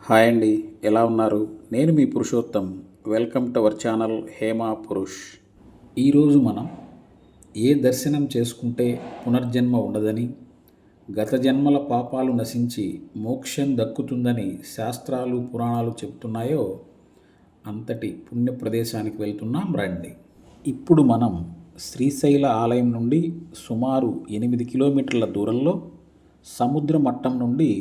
Hi అండి, ఎలా ఉన్నారు? నేను మీ Purushottam. Welcome to our channel Hema Purush. ఈరోజు మనం ఏ దర్శనం చేసుకుంటే పునర్జన్మ ఉండదని, గత జన్మల పాపాలు నశించి మోక్షం దక్కుతుందని శాస్త్రాలు పురాణాలు చెబుతున్నాయో అంతటి పుణ్య ప్రదేశానికి వెళ్తున్నాం రండి. ఇప్పుడు మనం శ్రీశైల ఆలయం నుండి సుమారు 8 కిలోమీటర్ల దూరంలో సముద్ర మట్టం నుండి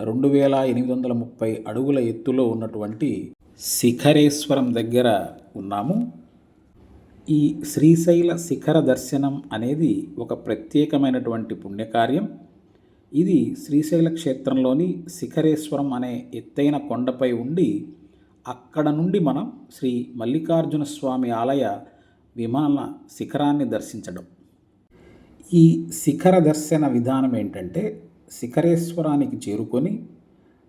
2830 అడుగుల ఎత్తులో ఉన్నటువంటి శిఖరేశ్వరం దగ్గర ఉన్నాము. ఈ శ్రీశైల శిఖర దర్శనం అనేది ఒక ప్రత్యేకమైనటువంటి పుణ్యకార్యం. ఇది శ్రీశైల క్షేత్రంలోని శిఖరేశ్వరం అనే ఎత్తైన కొండపై ఉండి అక్కడ నుండి మనం శ్రీ మల్లికార్జున స్వామి ఆలయ విమాన శిఖరాన్ని దర్శించడం. ఈ శిఖర దర్శన విధానం ఏంటంటే, శిఖరేశ్వరానికి చేరుకొని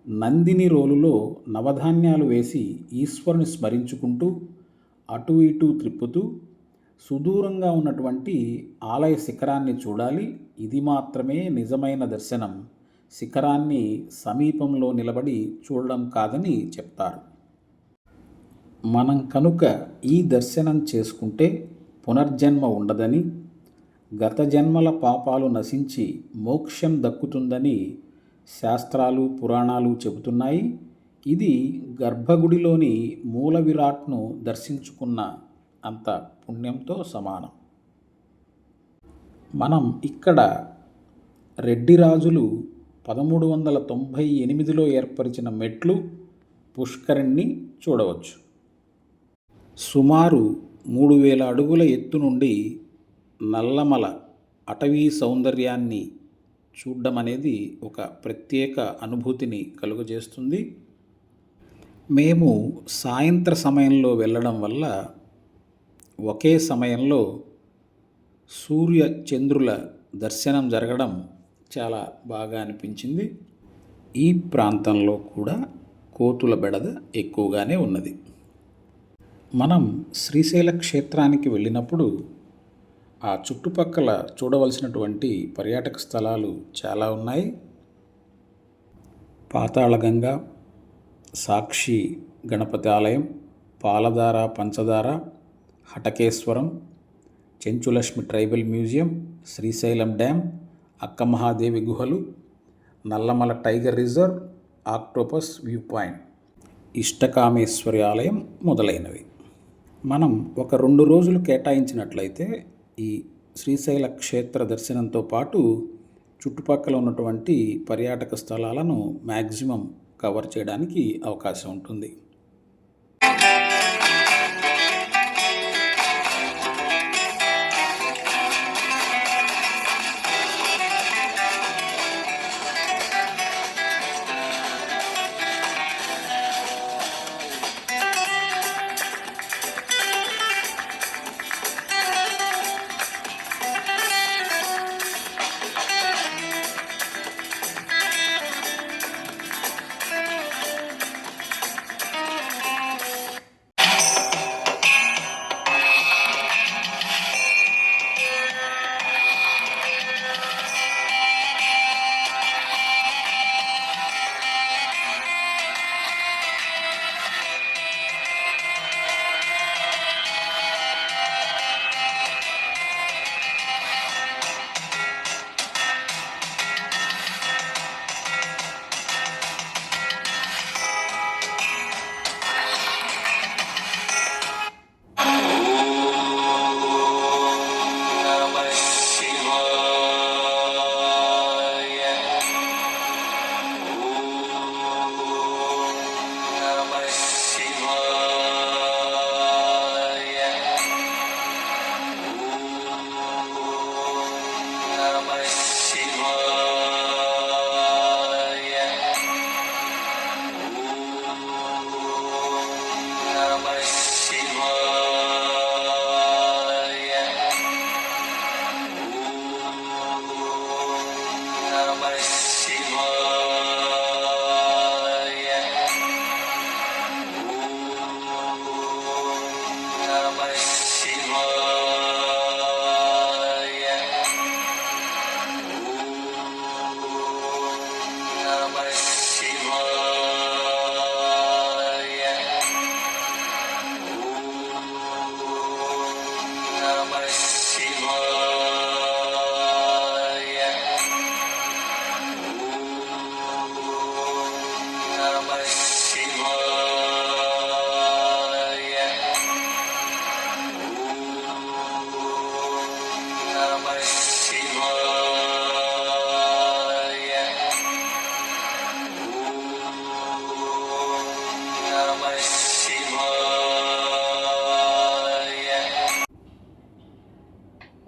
నందిని రోలులో నవధాన్యాలు వేసి ఈశ్వరుని స్మరించుకుంటూ అటు ఇటు త్రిప్పుతూ సుదూరంగా ఉన్నటువంటి ఆలయ శిఖరాన్ని చూడాలి. ఇది మాత్రమే నిజమైన దర్శనం. శిఖరాన్ని సమీపంలో నిలబడి చూడడం కాదని చెప్తారు. మనం కనుక ఈ దర్శనం చేసుకుంటే పునర్జన్మ ఉండదని, గత జన్మల పాపాలు నశించి మోక్షం దక్కుతుందని శాస్త్రాలు పురాణాలు చెబుతున్నాయి. ఇది గర్భగుడిలోని మూల విరాట్ను దర్శించుకున్న అంత పుణ్యంతో సమానం. మనం ఇక్కడ రెడ్డి రాజులు 1398లో ఏర్పరిచిన మెట్లు పుష్కరిణిని చూడవచ్చు. సుమారు 3000 అడుగుల ఎత్తు నుండి నల్లమల అటవీ సౌందర్యాన్ని చూడడం అనేది ఒక ప్రత్యేక అనుభూతిని కలుగజేస్తుంది. మేము సాయంత్ర సమయంలో వెళ్ళడం వల్ల ఒకే సమయంలో సూర్య చంద్రుల దర్శనం జరగడం చాలా బాగా అనిపించింది. ఈ ప్రాంతంలో కూడా కోతుల బెడద ఎక్కువగానే ఉన్నది. మనం శ్రీశైల క్షేత్రానికి వెళ్ళినప్పుడు ఆ చుట్టుపక్కల చూడవలసినటువంటి పర్యాటక స్థలాలు చాలా ఉన్నాయి. పాతాళగంగ, సాక్షి గణపతి ఆలయం, Paladhara Panchadara, Hatakeshwaram, Chenchulakshmi tribal museum, Srisailam dam, Akkamahadevi గుహలు, Nallamala tiger reserve, octopus view point, Ishtakameshwari ఆలయం మొదలైనవి. మనం ఒక 2 రోజులు కేటాయించినట్లయితే ఈ శ్రీశైల క్షేత్ర దర్శనంతో పాటు చుట్టుపక్కల ఉన్నటువంటి పర్యాటక స్థలాలను మ్యాక్సిమం కవర్ చేయడానికి అవకాశం ఉంటుంది.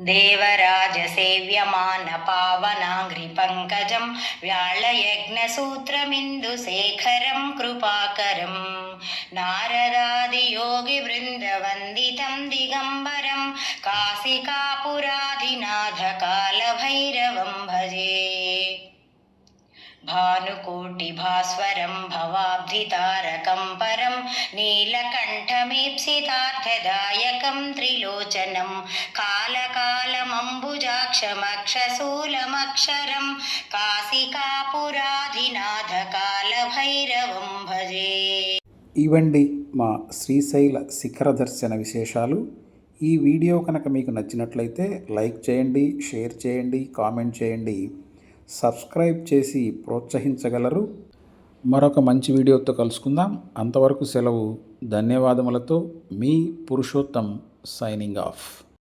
देवराजसेव्यमानपावनाङ्घ्रिपङ्कजं व्याळयज्ञसूत्रमिन्दुशेखरं कृपाकरं नारदादियोगिवृन्दवन्दितं दिगम्बरं काशिकापुराधिनाथकालभैरवं भजे भानुकोटिभास्वरं भवाब्धितारकं परं नीलकण्ठमीप्सितार्थदायकं त्रिलोचनं कालकालमम्बुजाक्षमक्षशूलमक्षरं काशिकापुराधिनाथकालभैरवं भजे। ఇవండి మా శ్రీశైల శిఖర దర్శన విశేషాలు. ఈ వీడియో కనుక మీకు నచ్చినట్లయితే లైక్ చేయండి, షేర్ చేయండి, కామెంట్ చేయండి, సబ్స్క్రైబ్ చేసి ప్రోత్సహించగలరు. మరొక మంచి వీడియోతో కలుసుకుందాం. అంతవరకు సెలవు. ధన్యవాదములతో మీ పురుషోత్తం సైనింగ్ ఆఫ్.